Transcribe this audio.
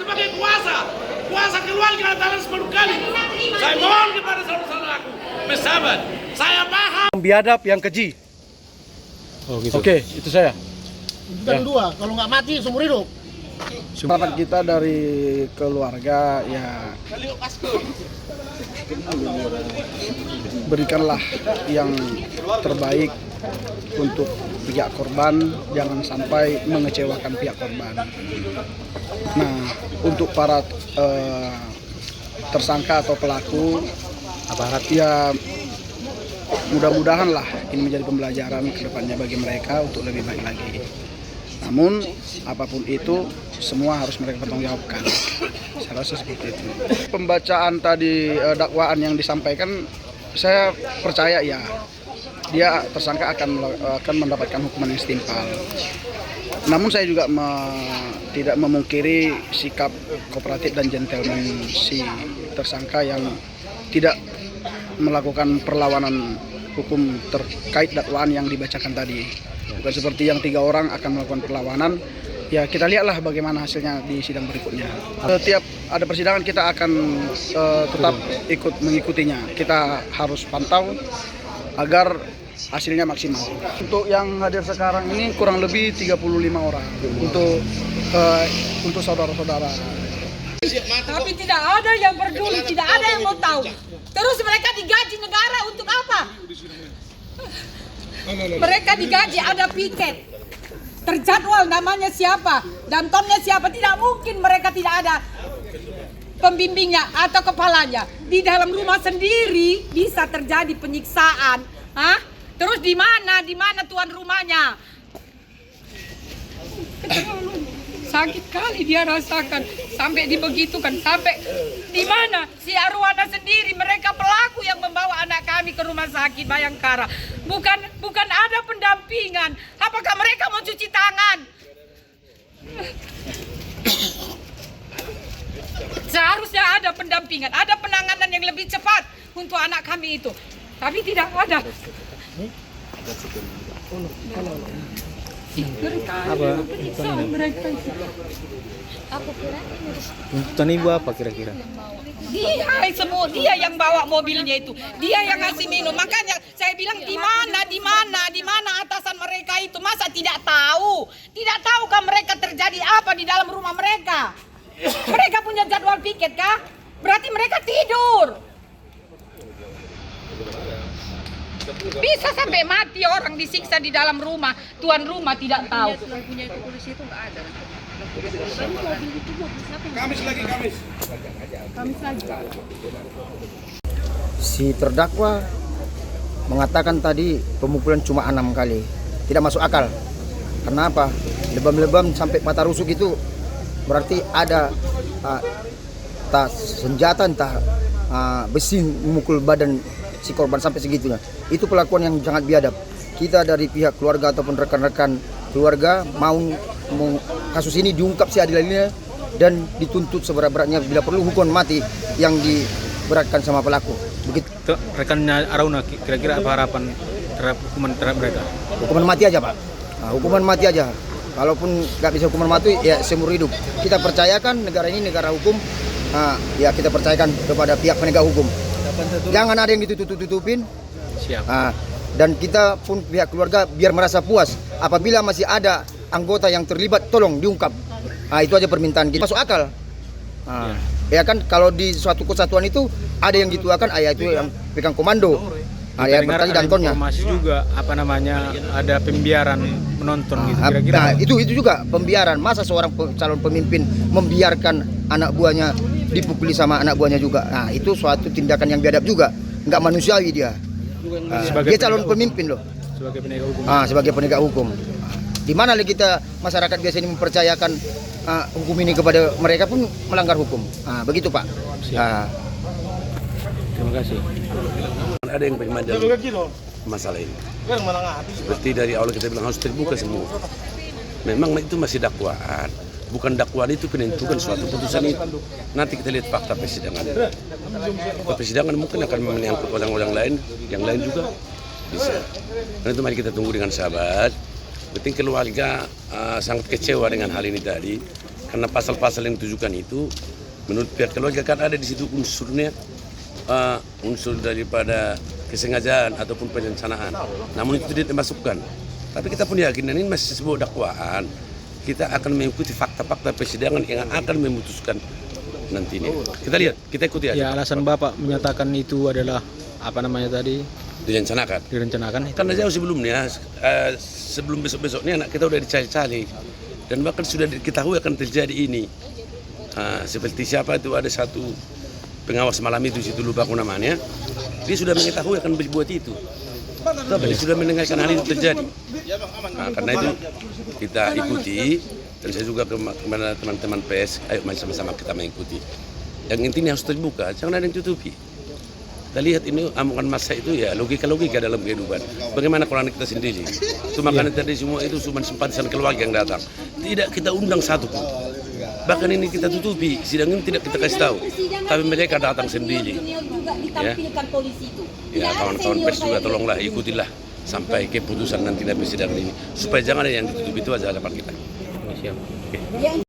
sebagai kuasa keluarga dalam 10 kali. Saya mohon kepada saudara-saudaraku bersabar. Saya paham. Biadab yang keji. Oh gitu. Oke, itu saya. Dan dua, kalau nggak mati seumur hidup. Harapan kita dari keluarga ya berikanlah yang terbaik untuk pihak korban, jangan sampai mengecewakan pihak korban. Nah, untuk para tersangka atau pelaku aparat ya mudah-mudahan lah ini menjadi pembelajaran ke depannya bagi mereka untuk lebih baik lagi. Namun apapun itu semua harus mereka bertanggungjawabkan. Saya rasa seperti itu. Pembacaan tadi dakwaan yang disampaikan, saya percaya ya dia tersangka akan mendapatkan hukuman yang setimpal. Namun saya juga tidak memungkiri sikap kooperatif dan gentleman si tersangka yang tidak melakukan perlawanan hukum terkait dakwaan yang dibacakan tadi. Bukan seperti yang 3 orang akan melakukan perlawanan. Ya kita lihatlah bagaimana hasilnya di sidang berikutnya. Setiap ada persidangan kita akan tetap ikut mengikutinya. Kita harus pantau agar hasilnya maksimal. Untuk yang hadir sekarang ini kurang lebih 35 orang untuk saudara-saudara. Tapi tidak ada yang peduli, tidak ada yang mau tahu. Terus mereka digaji negara untuk apa? Mereka digaji, ada piket. Terjadwal namanya siapa, dantonnya siapa. Tidak mungkin mereka tidak ada pembimbingnya atau kepalanya. Di dalam rumah sendiri bisa terjadi penyiksaan. Hah? Terus di mana tuan rumahnya? Sakit kali dia rasakan sampai dibegitukan, sampai di mana si Arwana sendiri, mereka pelaku yang membawa anak kami ke rumah sakit Bayangkara. Bukan ada pendampingan. Apakah mereka mau cuci tangan? Seharusnya ada pendampingan, ada penanganan yang lebih cepat untuk anak kami itu. Tapi tidak ada. Tuntutan ibu apa kira-kira? Dia yang bawa mobilnya itu, dia yang ngasih minum. Makanya saya bilang di mana atasan mereka itu, masa tidak tahu? Tidak tahukah mereka terjadi apa di dalam rumah mereka? Mereka punya jadwal piket kah? Berarti mereka tidur. Bisa sampai mati orang disiksa di dalam rumah, tuan rumah tidak tahu. Kamis lagi. Si terdakwa mengatakan tadi pemukulan cuma 6 kali, tidak masuk akal. Kenapa? Lebam-lebam sampai mata rusuk itu berarti ada entah senjata, entah besi memukul badan si korban sampai segitunya. Itu perlakuan yang sangat biadab. Kita dari pihak keluarga ataupun rekan-rekan keluarga mau kasus ini diungkap seadil-adilnya dan dituntut seberat-beratnya, bila perlu hukuman mati yang diberatkan sama pelaku. Begitu. Rekannya Arwana kira-kira apa harapan terhadap hukuman terhadap mereka? Hukuman mati aja, Pak. Nah, hukuman mati aja. Kalaupun nggak bisa hukuman mati, ya seumur hidup. Kita percayakan negara ini negara hukum. Nah, ya kita percayakan kepada pihak penegak hukum. Jangan ada yang ditutup-tutupin. Siap. Nah, dan kita pun pihak keluarga biar merasa puas. Apabila masih ada anggota yang terlibat, tolong diungkap. Nah, itu aja permintaan kita. Masuk akal. Nah, ya kan kalau di suatu kesatuan itu ada yang dituakan, itu yang pegang komando. Nah, ya dengar ada dantonnya. informasi juga ada pembiaran menonton gitu kira-kira. Nah, itu juga pembiaran. Masa seorang calon pemimpin membiarkan anak buahnya dipukuli sama anak buahnya juga. Nah, itu suatu tindakan yang biadab juga. Nggak manusiawi dia. Dia calon pemimpin loh. Sebagai penegak hukum. Sebagai penegak hukum. Di mana lagi kita masyarakat biasa ini mempercayakan hukum ini kepada mereka pun melanggar hukum. Begitu, Pak. Terima kasih. Ada yang memandang masalah ini. Seperti dari awal kita bilang harus terbuka semua. Memang itu masih dakwaan. Bukan dakwaan itu penentukan suatu putusan itu. Nanti kita lihat fakta persidangan. Persidangan mungkin akan menyangkut orang-orang lain, yang lain juga bisa. Karena itu mari kita tunggu dengan sabar. Penting keluarga sangat kecewa dengan hal ini tadi. Karena pasal-pasal yang ditujukan itu, menurut pihak keluarga kan ada di situ unsurnya, unsur daripada kesengajaan ataupun perencanaan. Namun itu tidak dimasukkan. Tapi kita pun yakin ini masih sebuah dakwaan. Kita akan mengikuti fakta-fakta persidangan yang akan memutuskan nantinya. Kita lihat, kita ikuti aja. Ya, alasan Bapak menyatakan itu adalah apa namanya tadi? Direncanakan. Karena jauh sebelumnya, sebelum besok-besok ini anak kita udah dicari-cari. Dan bahkan sudah diketahui akan terjadi ini. Seperti siapa itu, ada satu pengawas malam itu, situ lupa aku namanya. Dia sudah mengetahui akan berbuat itu. Dia sudah mendengarkan hal itu terjadi. Karena itu kita ikuti. Dan saya juga kepada teman-teman PS, ayo mari sama-sama kita mengikuti. Yang intinya harus terbuka, jangan ada yang tutupi. Kita lihat ini amukan massa itu ya logika-logika dalam kehidupan. Bagaimana kalau anak kita sendiri? Itu makanya tadi semua itu cuma simpatisan keluarga yang datang. Tidak kita undang satu pun. Bahkan ini kita tutupi, sidang ini tidak kita kasih tahu. Tapi mereka datang sendiri. Ya kawan-kawan pers juga tolonglah ikutilah sampai keputusan nanti dari sidang ini. Supaya jangan ada yang ditutupi, itu aja harapan kita. Siap. Oke.